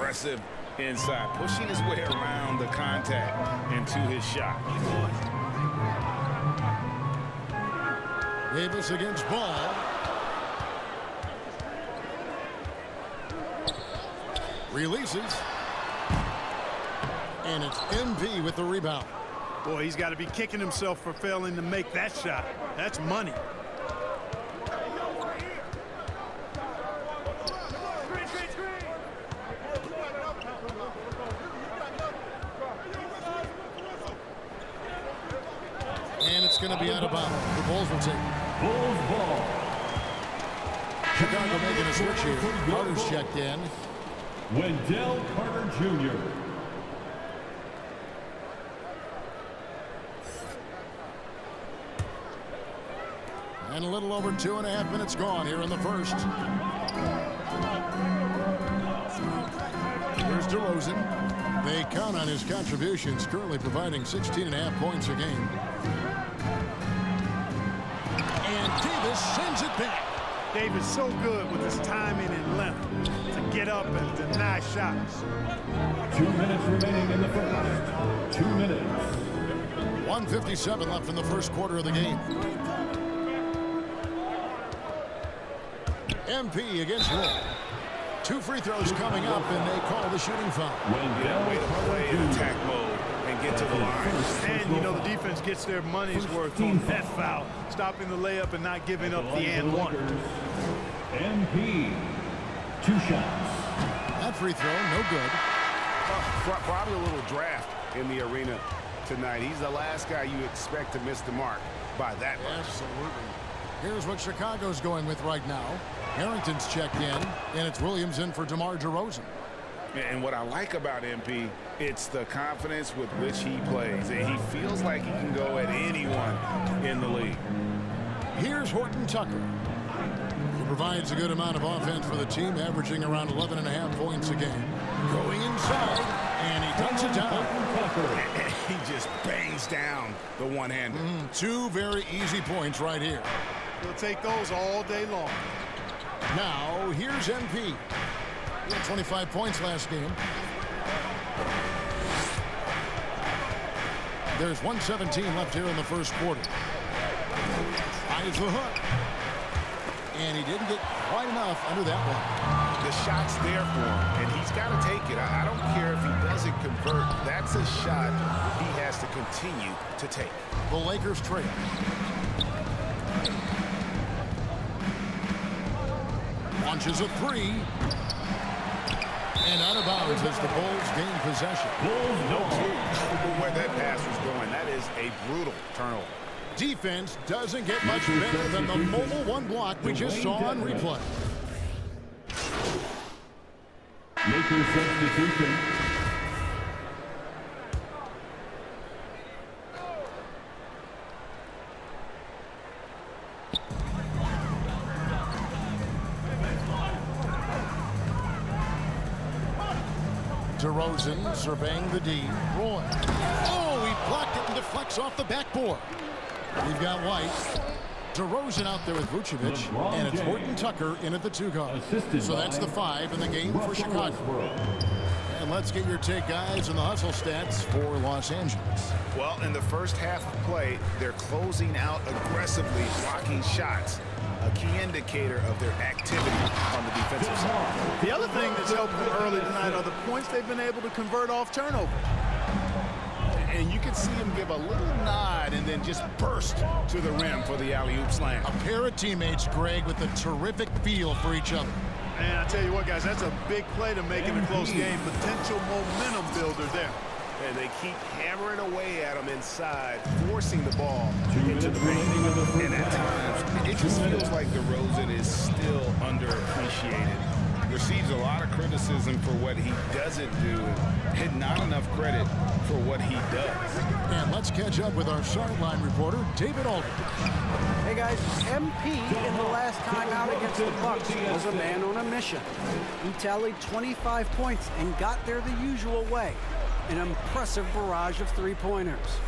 aggressive inside, pushing his way around the contact into his shot. Davis against Ball. Releases. And it's MP with the rebound. Boy, he's got to be kicking himself for failing to make that shot. That's money. And it's going to be out of bounds. The Bulls will take it. Bulls ball. Chicago making a switch here. Carter's checked in. Wendell Carter Jr. And a little over 2.5 minutes gone here in the first. Here's DeRozan. They count on his contributions, currently providing 16.5 points a game. And Davis sends it back. Davis so good with his timing and length to get up and deny shots. 2 minutes remaining in the first. 2 minutes. 1:57 left in the first quarter of the game. MP against Roll. 2 free throws coming up, and they call the shooting foul. Way to play in attack mode and get to the line. And, you know, the defense gets their money's worth on that foul, stopping the layup and not giving up the and one. MP. 2 shots. That free throw, no good. Probably a little draft in the arena tonight. He's the last guy you expect to miss the mark by that much. Absolutely. Here's what Chicago's going with right now. Harrington's checked in, and it's Williams in for DeMar DeRozan. And what I like about MP, it's the confidence with which he plays. And he feels like he can go at anyone in the league. Here's Horton Tucker. He provides a good amount of offense for the team, averaging around 11.5 points a game. Going inside, and he ducks it down. He just bangs down the one-hander. 2 very easy points right here. He'll take those all day long. Now, here's MP. He had 25 points last game. There's 1:17 left here in the first quarter. Eyes the hook. And he didn't get quite enough under that one. The shot's there for him, and he's got to take it. I don't care if he doesn't convert. That's a shot he has to continue to take. The Lakers trail. Launches a 3. And out of bounds as the Bulls gain possession. Where that pass was going, that is a brutal turnover. Defense doesn't get much better than the mobile one block we just saw on replay. Lakers substitution. DeRozan surveying the D. Roy. Oh, he blocked it and deflects off the backboard. We've got White. DeRozan out there with Vucevic, and it's Horton Tucker in at the 2 guard. So that's the 5 in the game for Chicago. And let's get your take, guys, on the hustle stats for Los Angeles. Well, in the first half of play, they're closing out aggressively, blocking shots. A key indicator of their activity on the defensive side. The other thing that's helped them early tonight are the points they've been able to convert off turnover. And you can see him give a little nod and then just burst to the rim for the alley-oop slam. A pair of teammates, Greg, with a terrific feel for each other. And I tell you what, guys, that's a big play to make in a close game. Potential momentum builder there. And they keep hammering away at him inside, forcing the ball into the paint. And at times, it just feels like DeRozan is still underappreciated. Receives a lot of criticism for what he doesn't do, and not enough credit for what he does. And let's catch up with our sideline reporter, David Aldridge. Hey guys, MP in the last time out against the Bucks was a man on a mission. He tallied 25 points and got there the usual way. An impressive barrage of three-pointers.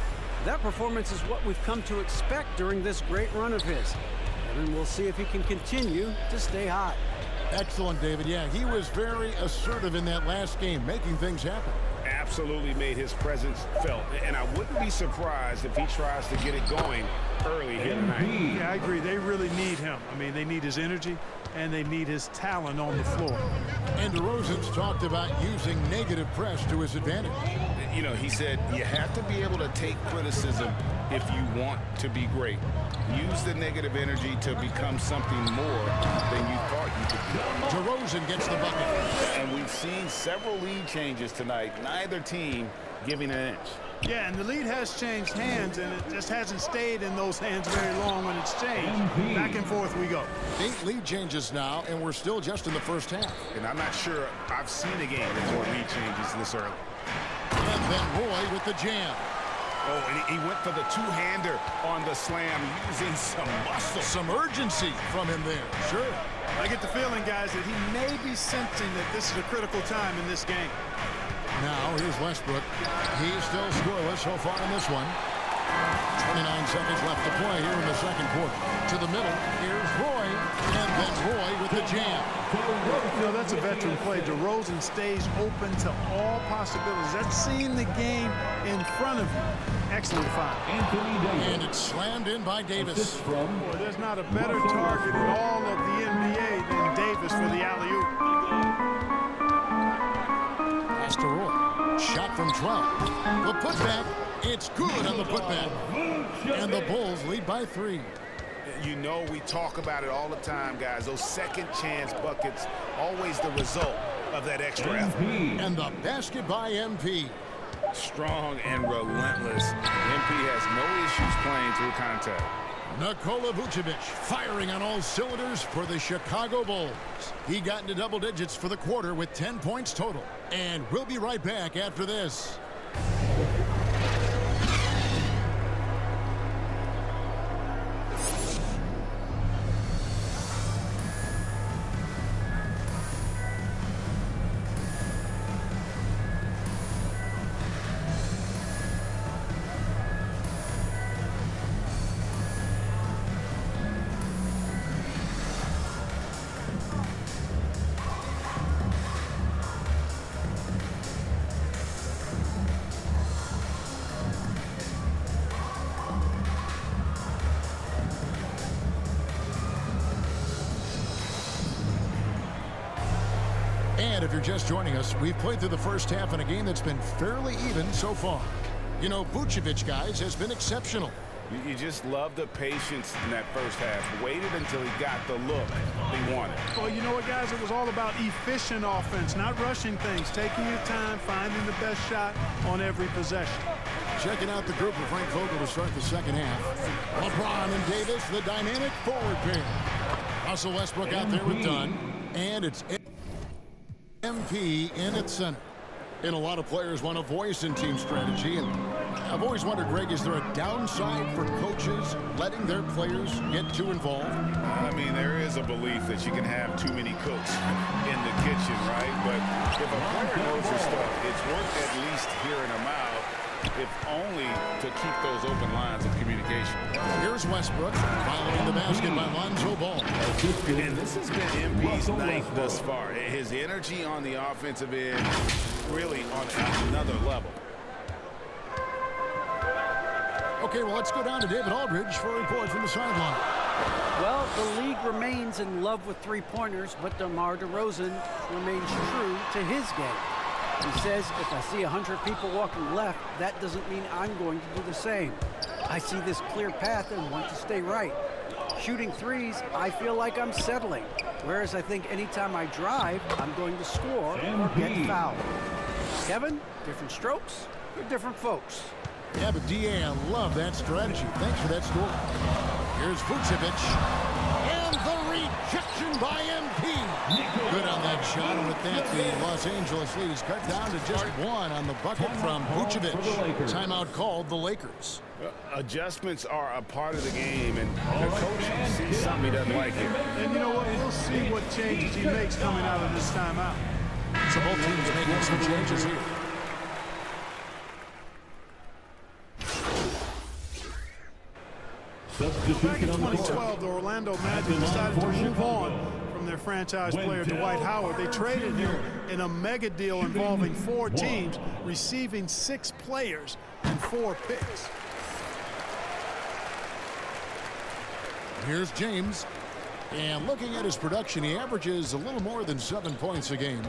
That performance is what we've come to expect during this great run of his. And we'll see if he can continue to stay hot. Excellent, David. Yeah, he was very assertive in that last game, making things happen. Absolutely made his presence felt. And I wouldn't be surprised if he tries to get it going early here tonight. Yeah, I agree. They really need him. I mean, they need his energy, and they need his talent on the floor. And DeRozan's talked about using negative press to his advantage. You know, he said you have to be able to take criticism if you want to be great. Use the negative energy to become something more than you thought you could be. DeRozan gets the bucket. And we've seen several lead changes tonight, neither team giving an inch. Yeah, and the lead has changed hands, and it just hasn't stayed in those hands very long when it's changed. Back and forth we go. 8 lead changes now, and we're still just in the first half. And I'm not sure I've seen a game with more lead changes this early. And then Roy with the jam. Oh, and he went for the two-hander on the slam, using some muscle. Some urgency from him there. Sure. I get the feeling, guys, that he may be sensing that this is a critical time in this game. Now, here's Westbrook. He's still scoreless so far in this one. 29 seconds left to play here in the second quarter. To the middle, here's Roy, and then Roy with the jam. You know, that's a veteran play. DeRozan stays open to all possibilities. That's seeing the game in front of you. Excellent foul. And it's slammed in by Davis. Boy, there's not a better target in all of the NBA than Davis for the alley-oop. Pass to Roy. Shot from 12. The putback. It's good on the putback. And the Bulls lead by 3. You know, we talk about it all the time, guys. Those second chance buckets, always the result of that extra effort. And the basket by MP. Strong and relentless. MP has no issues playing through contact. Nikola Vucevic firing on all cylinders for the Chicago Bulls. He got into double digits for the quarter with 10 points total. And we'll be right back after this. And if you're just joining us, we've played through the first half in a game that's been fairly even so far. You know, Vucevic, guys, has been exceptional. You just love the patience in that first half. Waited until he got the look he wanted. Well, you know what, guys? It was all about efficient offense, not rushing things, taking your time, finding the best shot on every possession. Checking out the group of Frank Vogel to start the second half. LeBron and Davis, the dynamic forward pair. Russell Westbrook out there with Dunn. And it's MP in at center. And a lot of players want a voice in team strategy. And I've always wondered, Greg, is there a downside for coaches letting their players get too involved? I mean, there is a belief that you can have too many cooks in the kitchen, right? But if a player knows his stuff, it's worth at least hearing them out, if only to keep those open lines of communication. Here's Westbrook following the basket by Lonzo Ball. And this has been MP's night thus far. His energy on the offensive end really on another level. Okay, well, let's go down to David Aldridge for a report from the sideline. Well, the league remains in love with three-pointers, but DeMar DeRozan remains true to his game. He says, if I see 100 people walking left, that doesn't mean I'm going to do the same. I see this clear path and want to stay right. Shooting threes, I feel like I'm settling. Whereas I think anytime I drive, I'm going to score or get fouled. Kevin, different strokes for different folks. Yeah, but DA, I love that strategy. Thanks for that story. Here's Vucevic. And the rejection by MP. Good on that shot. And with that, the Los Angeles lead is cut down to just one on the bucket from Vucevic. Timeout called the Lakers. Adjustments are a part of the game, and the coach sees something he doesn't like here. And you know what? We'll see what changes he makes coming out of this timeout. So both teams making some changes here. Back in 2012, the Orlando Magic decided to move on from from their franchise player Dwight Howard. They traded him in a mega deal involving 4 teams, receiving 6 players and 4 picks. Here's James. And looking at his production, he averages a little more than 7 points a game.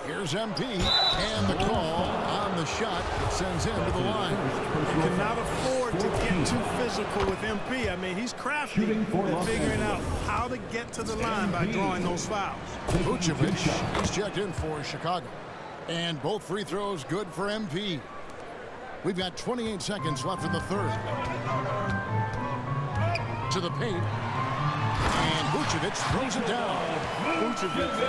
Here's MP, and the call on the shot that sends him to the line. You cannot afford to get too physical with MP. I mean, he's crafty in figuring out how to get to the line by drawing those fouls. Vucevic is checked in for Chicago. And both free throws good for MP. We've got 28 seconds left in the third. To the paint. And Vucevic throws it down. Vucevic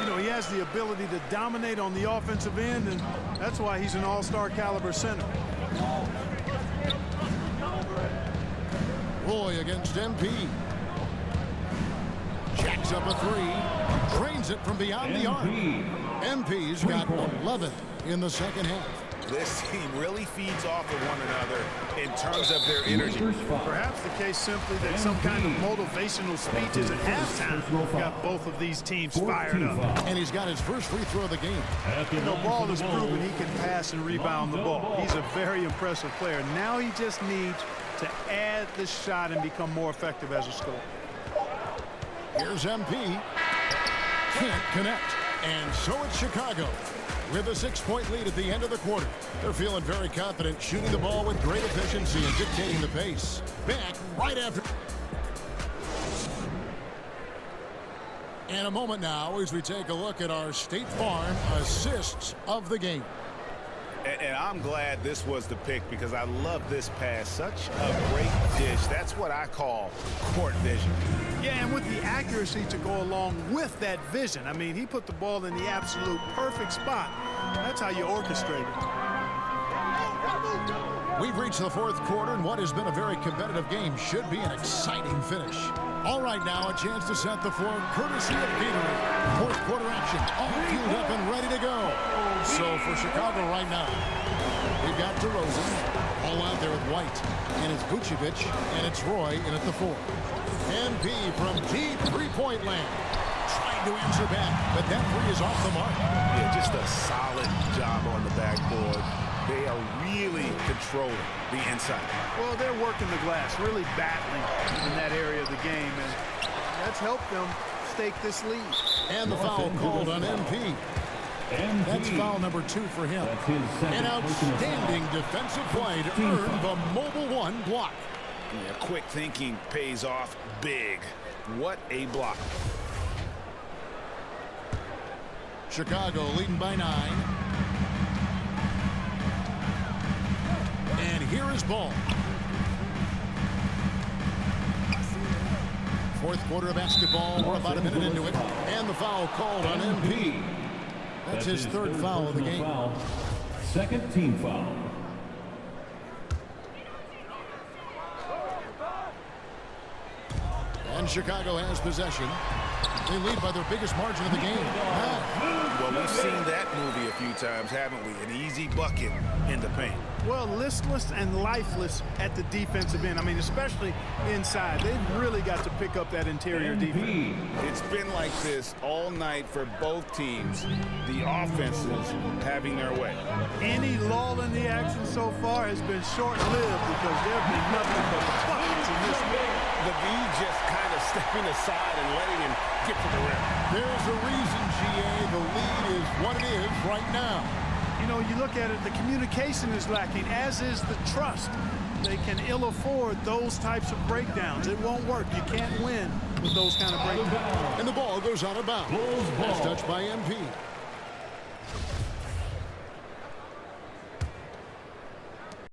really, he has the ability to dominate on the offensive end, and that's why he's an all-star caliber center. Roy against MP. Jacks up a 3. Drains it from beyond the arc. MP's got 11 in the second half. This team really feeds off of one another in terms of their energy. Perhaps the case simply that some kind of motivational speeches at halftime got both of these teams fired up. And he's got his first free throw of the game. Ball has proven he can pass and rebound the ball. He's a very impressive player. Now he just needs to add the shot and become more effective as a scorer. Here's MP. Can't connect. And so it's Chicago with a 6-point lead at the end of the quarter. They're feeling very confident, shooting the ball with great efficiency and dictating the pace. Back right after. In a moment now as we take a look at our State Farm assists of the game. And I'm glad this was the pick because I love this pass. Such a great dish. That's what I call court vision. Yeah, and with the accuracy to go along with that vision. I mean, he put the ball in the absolute perfect spot. That's how you orchestrate it. We've reached the fourth quarter, and what has been a very competitive game should be an exciting finish. All right, now a chance to set the floor courtesy of Gatorade. Fourth quarter action, all fueled up and ready to go. So for Chicago right now, we've got DeRozan all out there with White, and it's Vucevic, and it's Roy in at the 4. MP from deep three-point land. Trying to answer back, but that 3 is off the mark. Yeah, just a solid job on the backboard. They are really controlling the inside. Well, they're working the glass, really battling in that area of the game, and that's helped them stake this lead. And the foul called on MP. That's foul number 2 for him. An outstanding defensive play to earn the Mobile One block. Yeah, quick thinking pays off big. What a block. Chicago leading by 9. And here is Ball. Fourth quarter of basketball. We're about a minute into it. And the foul called on MP. That's his third foul of the game. Second team foul. And Chicago has possession. They lead by their biggest margin of the game. Well, we've seen that movie a few times, haven't we? An easy bucket in the paint. Well, listless and lifeless at the defensive end. I mean, especially inside. They've really got to pick up that interior defense. It's been like this all night for both teams. The offenses having their way. Any lull in the action so far has been short-lived because there have been nothing but buckets in this game. The V just kind of stepping aside and letting him get to the rim. There's a reason, GA. The lead is what it is right now. You look at it, the communication is lacking, as is the trust. They can ill afford those types of breakdowns. It won't work. You can't win with those kind of breakdowns. And the ball goes out of bounds. Last touch by MP.